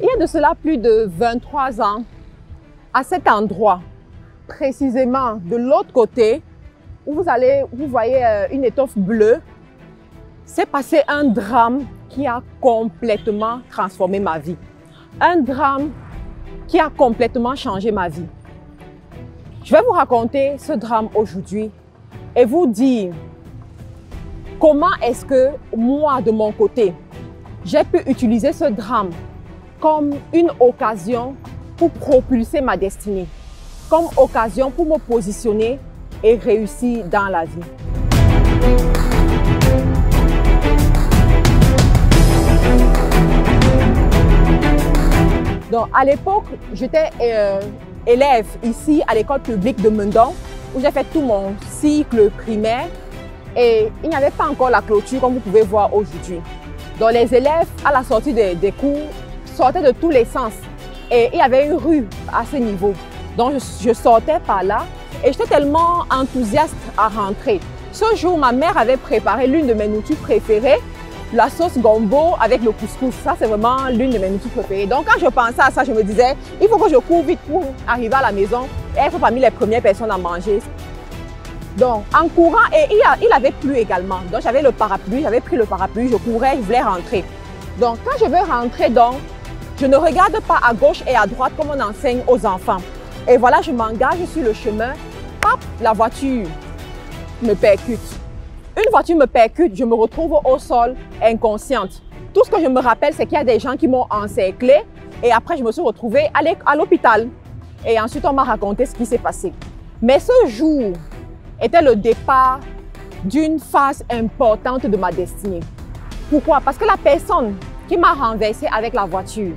Il y a de cela plus de 23 ans, à cet endroit, précisément de l'autre côté, où vous voyez une étoffe bleue, s'est passé un drame qui a complètement transformé ma vie. Un drame qui a complètement changé ma vie. Je vais vous raconter ce drame aujourd'hui et vous dire comment est-ce que moi, de mon côté, j'ai pu utiliser ce drame comme une occasion pour propulser ma destinée, comme occasion pour me positionner et réussir dans la vie. Donc, à l'époque, j'étais élève ici à l'école publique de Mendon, où j'ai fait tout mon cycle primaire et il n'y avait pas encore la clôture comme vous pouvez voir aujourd'hui. Donc, les élèves, à la sortie des cours, sortaient de tous les sens et il y avait une rue à ce niveau. Donc, je sortais par là et j'étais tellement enthousiaste à rentrer. Ce jour, ma mère avait préparé l'une de mes nourritures préférées, la sauce gombo avec le couscous. Ça, c'est vraiment l'une de mes nourritures préférées. Donc, quand je pensais à ça, je me disais, il faut que je cours vite pour arriver à la maison et être parmi les premières personnes à manger. Donc, en courant, et il avait plu également. Donc, j'avais le parapluie, j'avais pris le parapluie, je courais, je voulais rentrer. Donc, quand je veux rentrer, donc, je ne regarde pas à gauche et à droite comme on enseigne aux enfants. Et voilà, je m'engage sur le chemin. Hop, la voiture me percute. Une voiture me percute, je me retrouve au sol inconsciente. Tout ce que je me rappelle, c'est qu'il y a des gens qui m'ont encerclée et après, je me suis retrouvée à l'hôpital. Et ensuite, on m'a raconté ce qui s'est passé. Mais ce jour était le départ d'une phase importante de ma destinée. Pourquoi? Parce que la personne qui m'a renversée avec la voiture,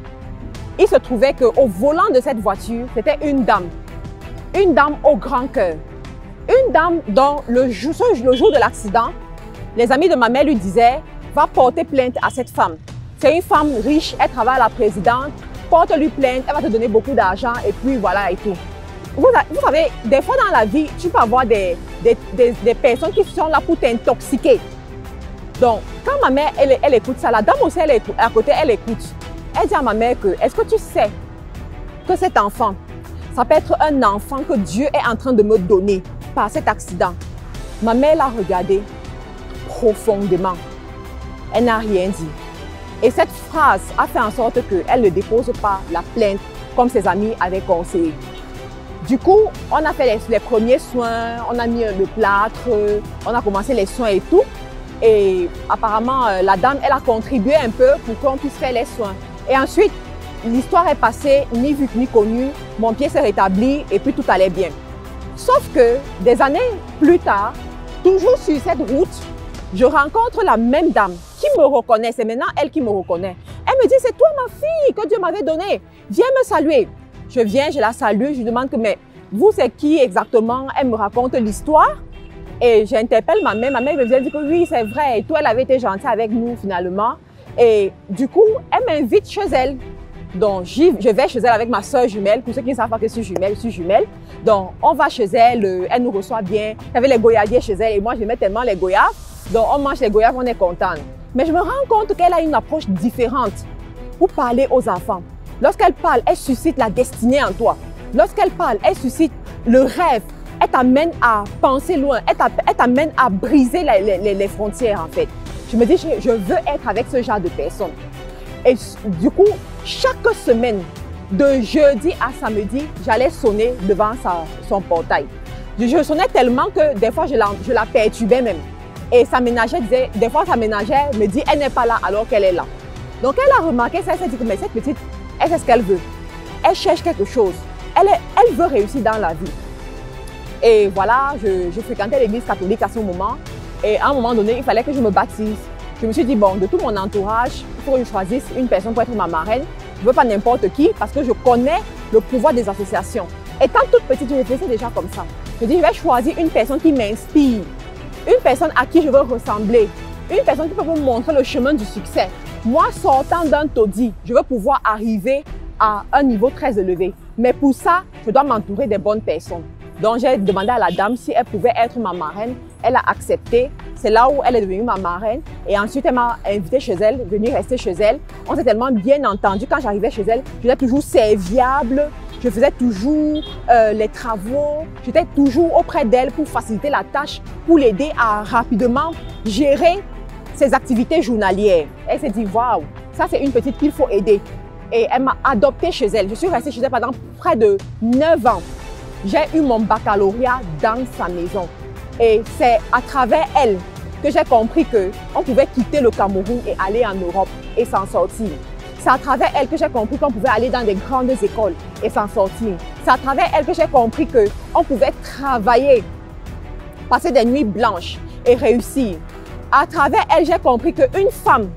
il se trouvait qu'au volant de cette voiture, c'était une dame au grand cœur. Une dame dont le jour de l'accident, les amis de ma mère lui disaient « Va porter plainte à cette femme. C'est une femme riche, elle travaille à la présidente, porte-lui plainte, elle va te donner beaucoup d'argent et puis voilà et tout. » Vous savez, des fois dans la vie, tu peux avoir des personnes qui sont là pour t'intoxiquer. Donc, quand ma mère, elle écoute ça, la dame aussi, elle est à côté, elle écoute. Elle dit à ma mère que, est-ce que tu sais que cet enfant, ça peut être un enfant que Dieu est en train de me donner par cet accident? Ma mère l'a regardé profondément. Elle n'a rien dit. Et cette phrase a fait en sorte qu'elle ne dépose pas la plainte comme ses amis avaient conseillé. Du coup, on a fait les premiers soins, on a mis le plâtre, on a commencé les soins et tout. Et apparemment, la dame, elle a contribué un peu pour qu'on puisse faire les soins. Et ensuite, l'histoire est passée, ni vue ni connue, mon pied s'est rétabli et puis tout allait bien. Sauf que des années plus tard, toujours sur cette route, je rencontre la même dame qui me reconnaît. C'est maintenant elle qui me reconnaît. Elle me dit, c'est toi ma fille que Dieu m'avait donnée. Viens me saluer. Je viens, je la salue, je lui demande que, mais vous c'est qui exactement? Elle me raconte l'histoire et j'interpelle ma mère. Ma mère me dit que oui, c'est vrai. Et tout, elle avait été gentille avec nous finalement. Et du coup, elle m'invite chez elle. Donc, je vais chez elle avec ma soeur jumelle. Pour ceux qui ne savent pas que je suis jumelle. Donc, on va chez elle, elle nous reçoit bien. Il y avait les goyaviers chez elle et moi, j'aimais tellement les goyaves. Donc, on mange les goyaves, on est contente. Mais je me rends compte qu'elle a une approche différente pour parler aux enfants. Lorsqu'elle parle, elle suscite la destinée en toi. Lorsqu'elle parle, elle suscite le rêve. Elle t'amène à penser loin. Elle t'amène à briser les frontières, en fait. Je me dis, je veux être avec ce genre de personnes. Et du coup, chaque semaine, de jeudi à samedi, j'allais sonner devant son portail. Je sonnais tellement que des fois, je la perturbais même. Et sa ménagère disait, des fois, sa ménagère me dit, elle n'est pas là alors qu'elle est là. Donc, elle a remarqué ça, elle s'est dit, mais cette petite, elle sait ce qu'elle veut. Elle cherche quelque chose. Elle veut réussir dans la vie. Et voilà, je fréquentais l'église catholique à ce moment. Et à un moment donné, il fallait que je me baptise. Je me suis dit, bon, de tout mon entourage, il faut que je choisisse une personne pour être ma marraine. Je ne veux pas n'importe qui parce que je connais le pouvoir des associations. Étant toute petite, je réfléchissais déjà comme ça. Je dis, je vais choisir une personne qui m'inspire, une personne à qui je veux ressembler, une personne qui peut me montrer le chemin du succès. Moi, sortant d'un taudis, je veux pouvoir arriver à un niveau très élevé. Mais pour ça, je dois m'entourer des bonnes personnes. Donc, j'ai demandé à la dame si elle pouvait être ma marraine. Elle a accepté. C'est là où elle est devenue ma marraine. Et ensuite, elle m'a invitée chez elle, venue rester chez elle. On s'est tellement bien entendu. Quand j'arrivais chez elle, j'étais toujours serviable. Je faisais toujours les travaux. J'étais toujours auprès d'elle pour faciliter la tâche, pour l'aider à rapidement gérer ses activités journalières. Elle s'est dit, waouh, ça c'est une petite qu'il faut aider. Et elle m'a adoptée chez elle. Je suis restée chez elle pendant près de 9 ans. J'ai eu mon baccalauréat dans sa maison. Et c'est à travers elle que j'ai compris qu'on pouvait quitter le Cameroun et aller en Europe et s'en sortir. C'est à travers elle que j'ai compris qu'on pouvait aller dans des grandes écoles et s'en sortir. C'est à travers elle que j'ai compris qu'on pouvait travailler, passer des nuits blanches et réussir. À travers elle, j'ai compris qu'une femme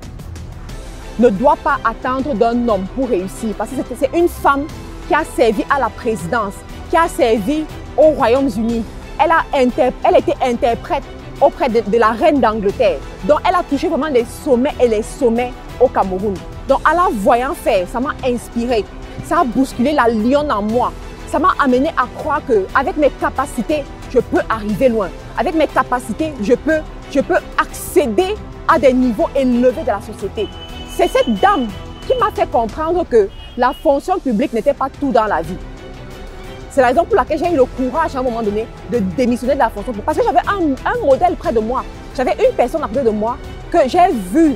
ne doit pas attendre d'un homme pour réussir. Parce que c'est une femme qui a servi à la présidence, qui a servi aux Royaumes-Unis. Elle était interprète auprès de la reine d'Angleterre. Donc, elle a touché vraiment les sommets et les sommets au Cameroun. Donc, en la voyant faire, ça m'a inspiré. Ça a bousculé la lionne en moi. Ça m'a amené à croire qu'avec mes capacités, je peux arriver loin. Avec mes capacités, je peux accéder à des niveaux élevés de la société. C'est cette dame qui m'a fait comprendre que la fonction publique n'était pas tout dans la vie. C'est la raison pour laquelle j'ai eu le courage à un moment donné de démissionner de la fonction publique. Parce que j'avais un modèle près de moi. J'avais une personne à côté de moi que j'ai vue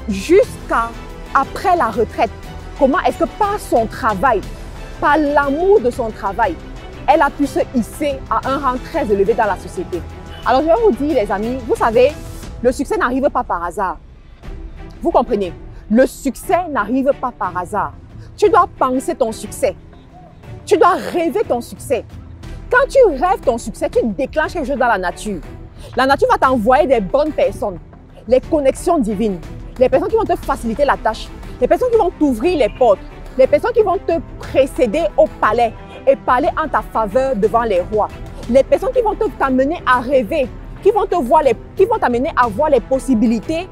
jusqu'à après la retraite. Comment est-ce que par son travail, par l'amour de son travail, elle a pu se hisser à un rang très élevé dans la société. Alors je vais vous dire les amis, vous savez, le succès n'arrive pas par hasard. Vous comprenez? Le succès n'arrive pas par hasard. Tu dois penser ton succès. Tu dois rêver ton succès. Quand tu rêves ton succès, tu déclenches quelque chose dans la nature. La nature va t'envoyer des bonnes personnes, les connexions divines, les personnes qui vont te faciliter la tâche, les personnes qui vont t'ouvrir les portes, les personnes qui vont te précéder au palais et parler en ta faveur devant les rois, les personnes qui vont t'amener à rêver, qui vont t'amener à voir les possibilités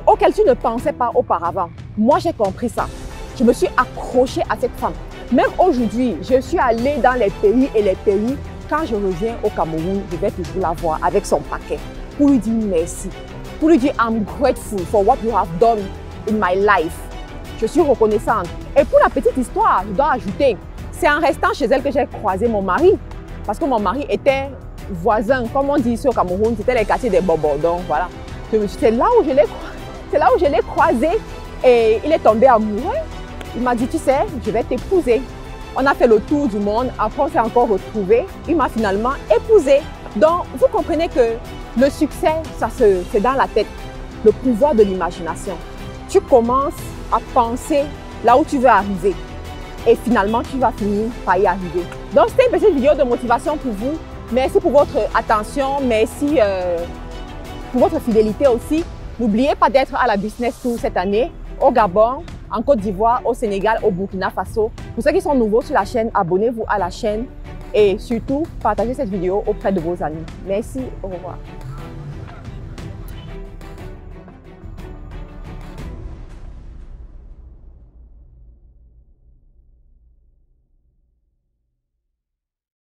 auxquelles tu ne pensais pas auparavant. Moi, j'ai compris ça. Je me suis accrochée à cette femme. Même aujourd'hui, je suis allée dans les pays et les pays. Quand je reviens au Cameroun, je vais toujours la voir avec son paquet pour lui dire merci. Pour lui dire I'm grateful for what you have done in my life. Je suis reconnaissante. Et pour la petite histoire, je dois ajouter, c'est en restant chez elle que j'ai croisé mon mari. Parce que mon mari était voisin, comme on dit ici au Cameroun, c'était les quartiers des Bobos. Donc voilà. C'est là où je l'ai croisé et il est tombé amoureux. Il m'a dit, tu sais, je vais t'épouser. On a fait le tour du monde, après on s'est encore retrouvés. Il m'a finalement épousée. Donc, vous comprenez que le succès, c'est dans la tête, le pouvoir de l'imagination. Tu commences à penser là où tu veux arriver et finalement, tu vas finir par y arriver. Donc, c'était une petite vidéo de motivation pour vous. Merci pour votre attention, merci pour votre fidélité aussi. N'oubliez pas d'être à la Business Tour cette année au Gabon, en Côte d'Ivoire, au Sénégal, au Burkina Faso. Pour ceux qui sont nouveaux sur la chaîne, abonnez-vous à la chaîne et surtout, partagez cette vidéo auprès de vos amis. Merci, au revoir.